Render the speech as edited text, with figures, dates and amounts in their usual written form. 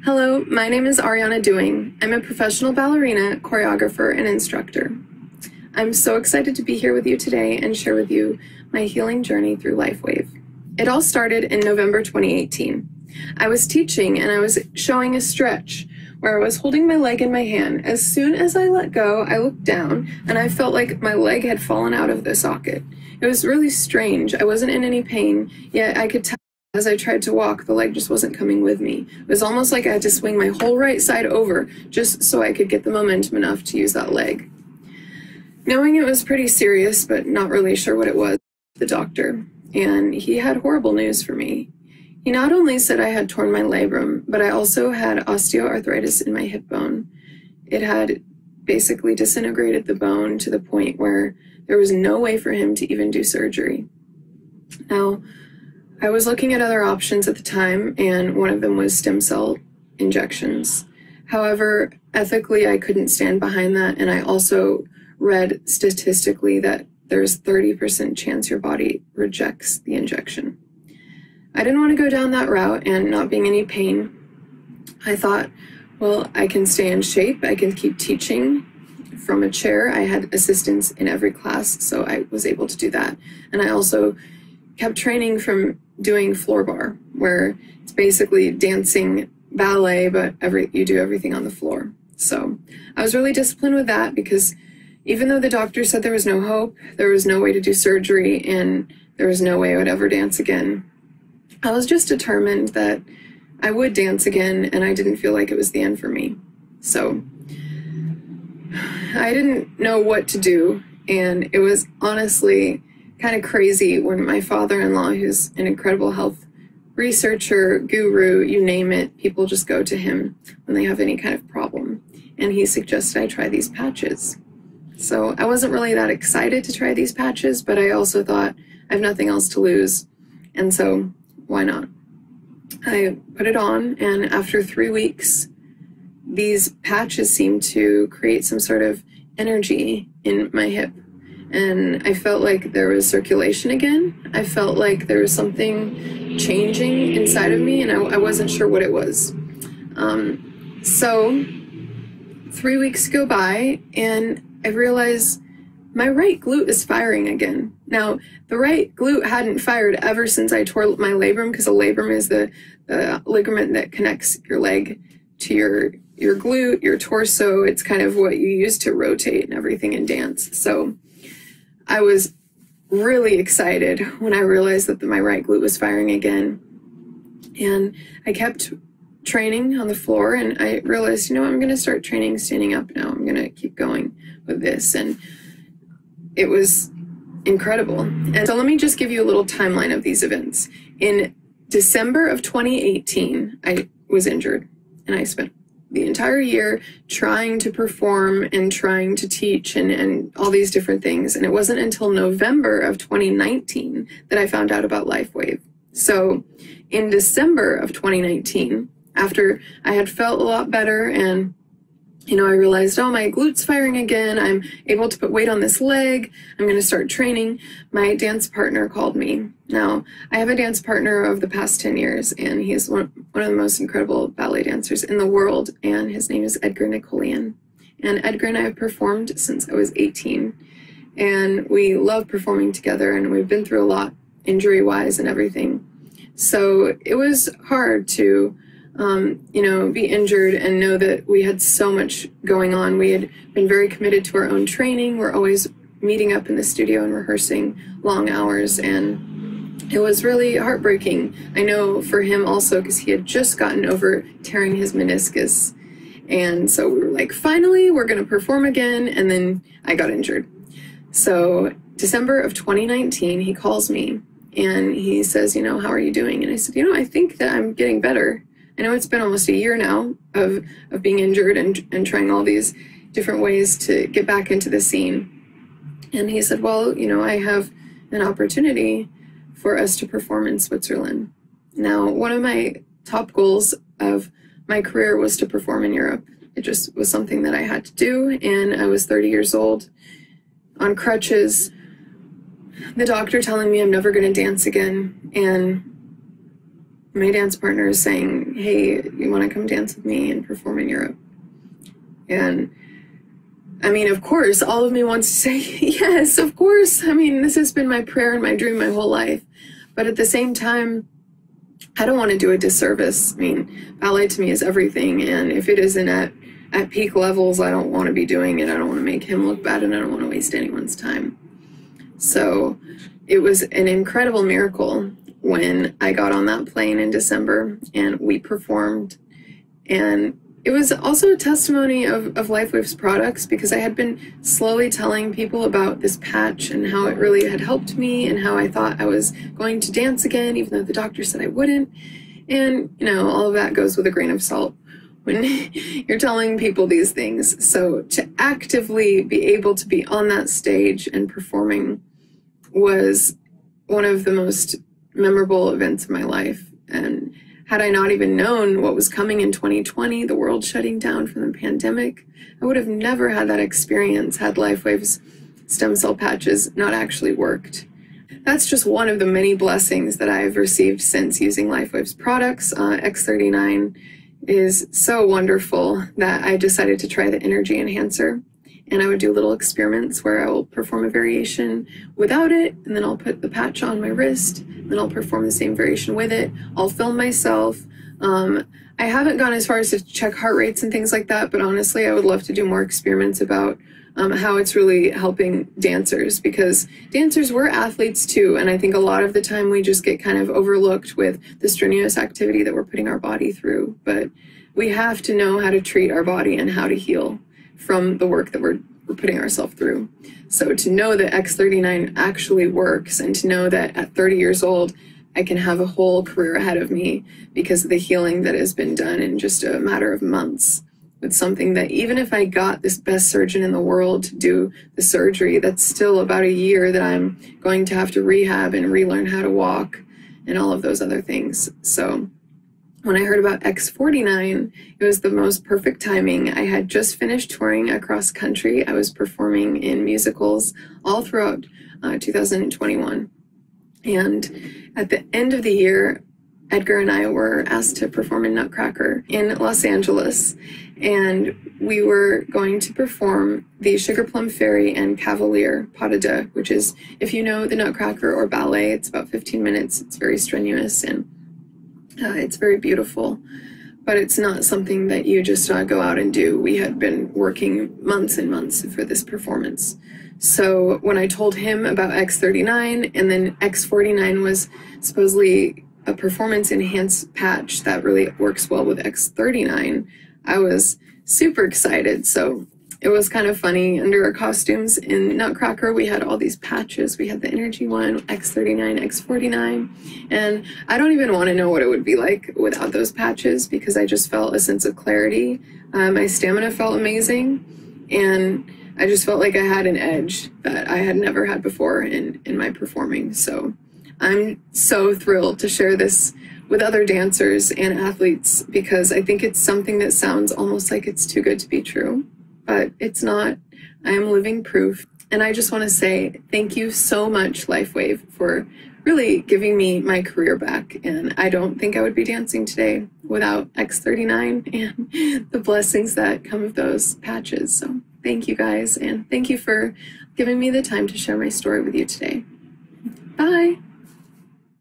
Hello, my name is Ariana doing. I'm a professional ballerina, choreographer, and instructor. I'm so excited to be here with you today and share with you my healing journey through LifeWave. It all started in November 2018. I was teaching and I was showing a stretch where I was holding my leg in my hand. As soon as I let go, I looked down and I felt like my leg had fallen out of the socket. It was really strange. I wasn't in any pain, yet I could tell as I tried to walk, the leg just wasn't coming with me. It was almost like I had to swing my whole right side over just so I could get the momentum enough to use that leg. Knowing it was pretty serious, but not really sure what it was, the doctor, and he had horrible news for me. He not only said I had torn my labrum, but I also had osteoarthritis in my hip bone. It had basically disintegrated the bone to the point where there was no way for him to even do surgery. Now, I was looking at other options at the time, and one of them was stem cell injections. However, ethically, I couldn't stand behind that, and I also read statistically that there's 30% chance your body rejects the injection. I didn't want to go down that route, and not being any pain, I thought, well, I can stay in shape, I can keep teaching from a chair. I had assistants in every class, so I was able to do that. And I also kept training from doing floor bar, where it's basically dancing ballet, but you do everything on the floor. So I was really disciplined with that because even though the doctor said there was no hope, there was no way to do surgery, and there was no way I would ever dance again, I was just determined that I would dance again, and I didn't feel like it was the end for me. So I didn't know what to do, and it was honestly kind of crazy when my father-in-law, who's an incredible health researcher, guru, you name it, people just go to him when they have any kind of problem. And he suggested I try these patches. So I wasn't really that excited to try these patches, but I also thought I have nothing else to lose. And so why not? I put it on, and after 3 weeks, these patches seemed to create some sort of energy in my hip. And I felt like there was circulation again. I felt like there was something changing inside of me, and I wasn't sure what it was. So 3 weeks go by, and I realized my right glute is firing again. Now, the right glute hadn't fired ever since I tore my labrum, because a labrum is the ligament that connects your leg to your glute, your torso. It's kind of what you use to rotate and everything in dance. So I was really excited when I realized that my right glute was firing again. And I kept training on the floor, and I realized, you know, I'm going to start training standing up now. I'm going to keep going with this. And it was incredible. And so let me just give you a little timeline of these events. In December of 2018, I was injured, and I spent the entire year trying to perform and trying to teach and all these different things. And it wasn't until November of 2019 that I found out about LifeWave. So in December of 2019, after I had felt a lot better and, you know, I realized, oh, my glute's firing again, I'm able to put weight on this leg, I'm going to start training, my dance partner called me. Now, I have a dance partner of the past 10 years, and he's one of the most incredible ballet dancers in the world, and his name is Edgar Nicolaian. And Edgar and I have performed since I was 18, and we love performing together, and we've been through a lot injury-wise and everything. So it was hard to you know, be injured and know that we had so much going on. We had been very committed to our own training. We're always meeting up in the studio and rehearsing long hours, and it was really heartbreaking. I know for him also, because he had just gotten over tearing his meniscus. And so we were like, finally, we're going to perform again. And then I got injured. So December of 2019, he calls me and he says, you know, how are you doing? And I said, you know, I think that I'm getting better. I know it's been almost a year now of being injured and trying all these different ways to get back into the scene. And he said, well, you know, I have an opportunity for us to perform in Switzerland. Now, one of my top goals of my career was to perform in Europe. It just was something that I had to do, and I was 30 years old, on crutches, the doctor telling me I'm never going to dance again, and my dance partner is saying, hey, you want to come dance with me and perform in Europe? And I mean, of course, all of me wants to say, yes, of course. I mean, this has been my prayer and my dream my whole life. But at the same time, I don't want to do a disservice. I mean, ballet to me is everything. And if it isn't at peak levels, I don't want to be doing it. I don't want to make him look bad, and I don't want to waste anyone's time. So it was an incredible miracle when I got on that plane in December and we performed. And it was also a testimony of LifeWave's products, because I had been slowly telling people about this patch and how it really had helped me and how I thought I was going to dance again, even though the doctor said I wouldn't. And, you know, all of that goes with a grain of salt when you're telling people these things. So to actively be able to be on that stage and performing was one of the most memorable events of my life. And had I not even known what was coming in 2020, the world shutting down from the pandemic, I would have never had that experience had LifeWave's stem cell patches not actually worked. That's just one of the many blessings that I've received since using LifeWave's products. X39 is so wonderful that I decided to try the energy enhancer. And I would do little experiments where I will perform a variation without it, and then I'll put the patch on my wrist, and then I'll perform the same variation with it. I'll film myself. I haven't gone as far as to check heart rates and things like that, but honestly, I would love to do more experiments about how it's really helping dancers, because dancers, we're athletes too, and I think a lot of the time we just get kind of overlooked with the strenuous activity that we're putting our body through. But we have to know how to treat our body and how to heal from the work that we're putting ourselves through. So to know that X39 actually works, and to know that at 30 years old, I can have a whole career ahead of me because of the healing that has been done in just a matter of months, with something that even if I got this best surgeon in the world to do the surgery, that's still about a year that I'm going to have to rehab and relearn how to walk and all of those other things. So when I heard about X49, it was the most perfect timing. I had just finished touring across country. I was performing in musicals all throughout 2021. And at the end of the year, Edgar and I were asked to perform in Nutcracker in Los Angeles. And we were going to perform the Sugar Plum Fairy and Cavalier Pas de Deux, which is, if you know the Nutcracker or ballet, it's about 15 minutes. It's very strenuous and it's very beautiful, but it's not something that you just go out and do. We had been working months and months for this performance. So when I told him about X39, and then X49 was supposedly a performance enhanced patch that really works well with X39, I was super excited. So it was kind of funny. Under our costumes in Nutcracker, we had all these patches. We had the energy one, X39, X49, and I don't even want to know what it would be like without those patches, because I just felt a sense of clarity. My stamina felt amazing, and I just felt like I had an edge that I had never had before in my performing. So I'm so thrilled to share this with other dancers and athletes, because I think it's something that sounds almost like it's too good to be true. But it's not. I am living proof. And I just want to say thank you so much, LifeWave, for really giving me my career back. And I don't think I would be dancing today without X39 and the blessings that come of those patches. So thank you guys, and thank you for giving me the time to share my story with you today. Bye.